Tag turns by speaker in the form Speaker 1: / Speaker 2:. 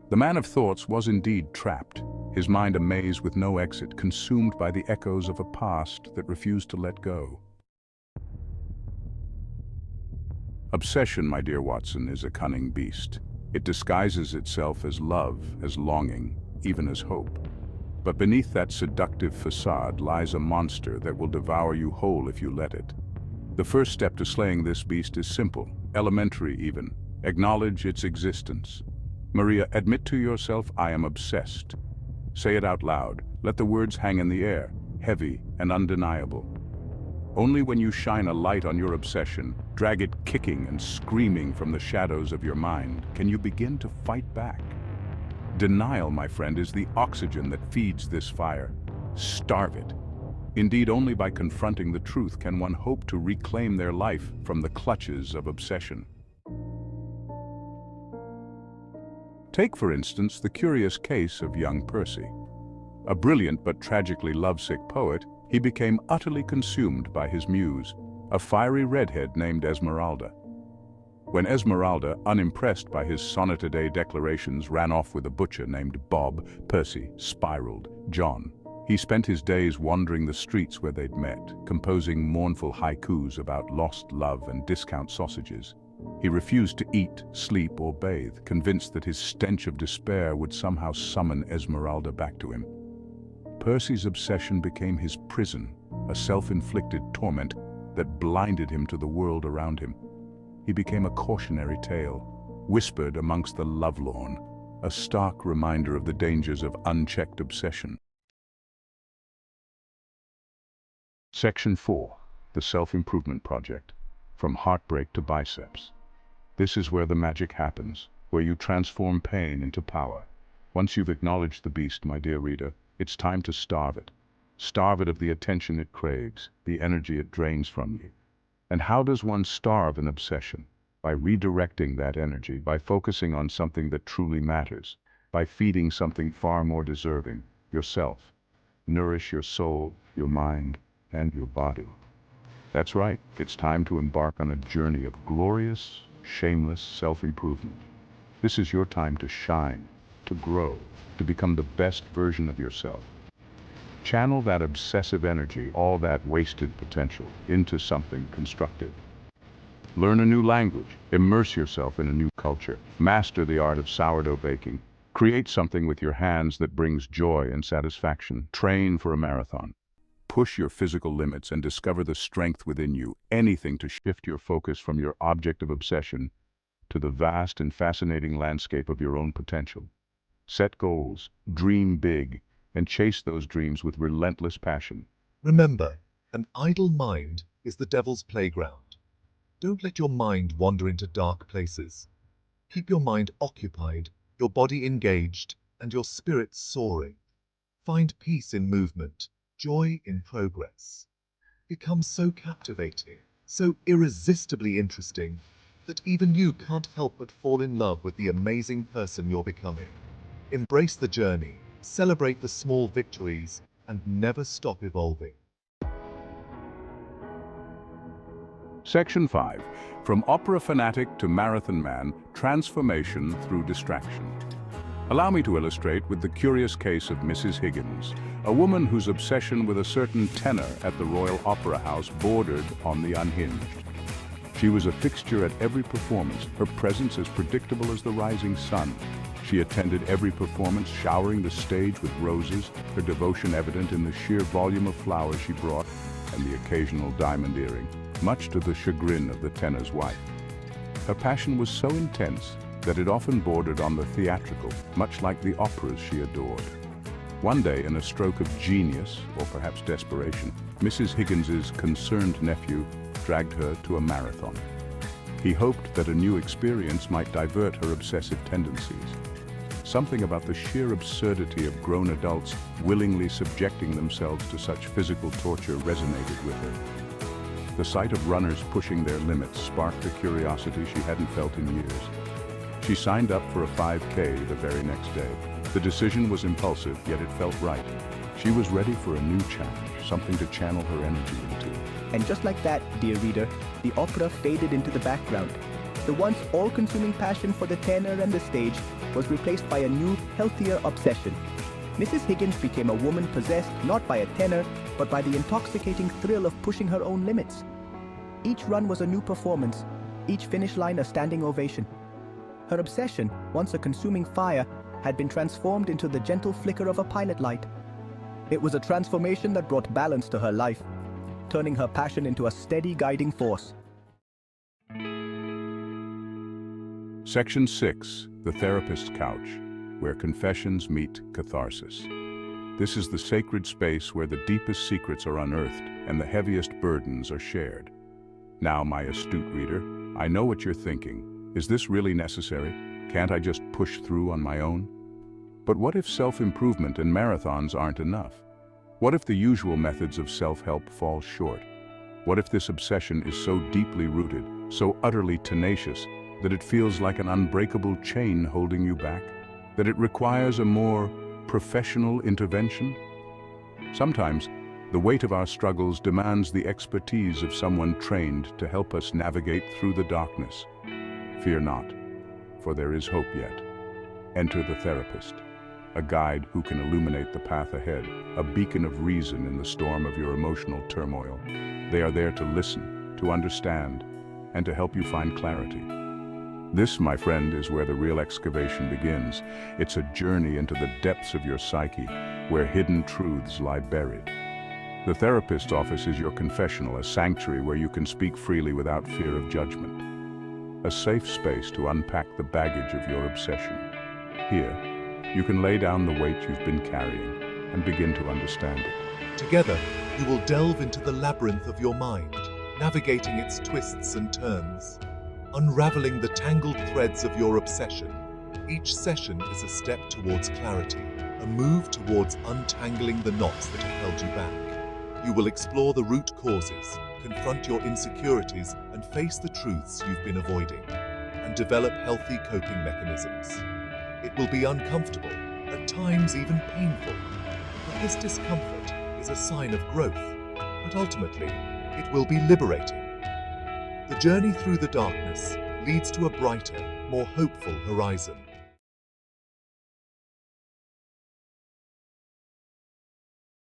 Speaker 1: The man of thoughts was indeed trapped, his mind a maze with no exit, consumed by the echoes of a past that refused to let go. Obsession, my dear Watson, is a cunning beast. It disguises itself as love, as longing, even as hope. But beneath that seductive facade lies a monster that will devour you whole if you let it. The first step to slaying this beast is simple, elementary even. Acknowledge its existence. Maria, admit to yourself, I am obsessed. Say it out loud. Let the words hang in the air, heavy and undeniable. Only when you shine a light on your obsession, drag it kicking and screaming from the shadows of your mind, can you begin to fight back. Denial, my friend, is the oxygen that feeds this fire. Starve it. Indeed, only by confronting the truth can one hope to reclaim their life from the clutches of obsession. Take, for instance, the curious case of young Percy. A brilliant but tragically lovesick poet, he became utterly consumed by his muse, a fiery redhead named Esmeralda. When Esmeralda, unimpressed by his sonnet-a-day declarations, ran off with a butcher named Bob, Percy spiraled. John. He spent his days wandering the streets where they'd met, composing mournful haikus about lost love and discount sausages. He refused to eat, sleep, or bathe, convinced that his stench of despair would somehow summon Esmeralda back to him. Percy's obsession became his prison, a self-inflicted torment that blinded him to the world around him. He became a cautionary tale, whispered amongst the lovelorn, a stark reminder of the dangers of unchecked obsession. Section 4. The Self-Improvement Project. From Heartbreak to Biceps. This is where the magic happens, where you transform pain into power. Once you've acknowledged the beast, my dear reader, it's time to starve it. Starve it of the attention it craves, the energy it drains from you. And how does one starve an obsession? By redirecting that energy, by focusing on something that truly matters, by feeding something far more deserving, yourself. Nourish your soul, your mind, and your body. That's right, it's time to embark on a journey of glorious, shameless self-improvement. This is your time to shine, to grow, to become the best version of yourself. Channel that obsessive energy, all that wasted potential, into something constructive. Learn a new language, immerse yourself in a new culture, master the art of sourdough baking, create something with your hands that brings joy and satisfaction, train for a marathon. Push your physical limits and discover the strength within you, anything to shift your focus from your object of obsession to the vast and fascinating landscape of your own potential. Set goals, dream big, and chase those dreams with relentless passion.
Speaker 2: Remember, an idle mind is the devil's playground. Don't let your mind wander into dark places. Keep your mind occupied, your body engaged, and your spirit soaring. Find peace in movement, joy in progress. Become so captivating, so irresistibly interesting, that even you can't help but fall in love with the amazing person you're becoming. Embrace the journey, celebrate the small victories, and never stop evolving.
Speaker 1: Section 5. From opera fanatic to marathon man, transformation through distraction. Allow me to illustrate with the curious case of Mrs. Higgins, a woman whose obsession with a certain tenor at the Royal Opera House bordered on the unhinged. She was a fixture at every performance, her presence as predictable as the rising sun. She attended every performance, showering the stage with roses, her devotion evident in the sheer volume of flowers she brought and the occasional diamond earring, much to the chagrin of the tenor's wife. Her passion was so intense that it often bordered on the theatrical, much like the operas she adored. One day, in a stroke of genius, or perhaps desperation, Mrs. Higgins's concerned nephew dragged her to a marathon. He hoped that a new experience might divert her obsessive tendencies. Something about the sheer absurdity of grown adults willingly subjecting themselves to such physical torture resonated with her. The sight of runners pushing their limits sparked a curiosity she hadn't felt in years. She signed up for a 5K the very next day. The decision was impulsive, yet it felt right. She was ready for a new challenge, something to channel her energy into.
Speaker 3: And just like that, dear reader, the opera faded into the background. The once all-consuming passion for the tenor and the stage was replaced by a new, healthier obsession. Mrs. Higgins became a woman possessed not by a tenor, but by the intoxicating thrill of pushing her own limits. Each run was a new performance, each finish line a standing ovation. Her obsession, once a consuming fire, had been transformed into the gentle flicker of a pilot light. It was a transformation that brought balance to her life, turning her passion into a steady guiding force.
Speaker 1: Section 6, The Therapist's Couch, where confessions meet catharsis. This is the sacred space where the deepest secrets are unearthed and the heaviest burdens are shared. Now, my astute reader, I know what you're thinking. Is this really necessary? Can't I just push through on my own? But what if self-improvement and marathons aren't enough? What if the usual methods of self-help fall short? What if this obsession is so deeply rooted, so utterly tenacious, that it feels like an unbreakable chain holding you back? That it requires a more professional intervention? Sometimes, the weight of our struggles demands the expertise of someone trained to help us navigate through the darkness. Fear not, for there is hope yet. Enter the therapist, a guide who can illuminate the path ahead, a beacon of reason in the storm of your emotional turmoil. They are there to listen, to understand, and to help you find clarity. This, my friend, is where the real excavation begins. It's a journey into the depths of your psyche, where hidden truths lie buried. The therapist's office is your confessional, a sanctuary where you can speak freely without fear of judgment. A safe space to unpack the baggage of your obsession. Here, you can lay down the weight you've been carrying and begin to understand it.
Speaker 2: Together, you will delve into the labyrinth of your mind, navigating its twists and turns, unraveling the tangled threads of your obsession. Each session is a step towards clarity, a move towards untangling the knots that have held you back. You will explore the root causes, confront your insecurities, and face the truths you've been avoiding, and develop healthy coping mechanisms. It will be uncomfortable, at times even painful, but this discomfort is a sign of growth, but ultimately, it will be liberating. The journey through the darkness leads to a brighter, more hopeful horizon.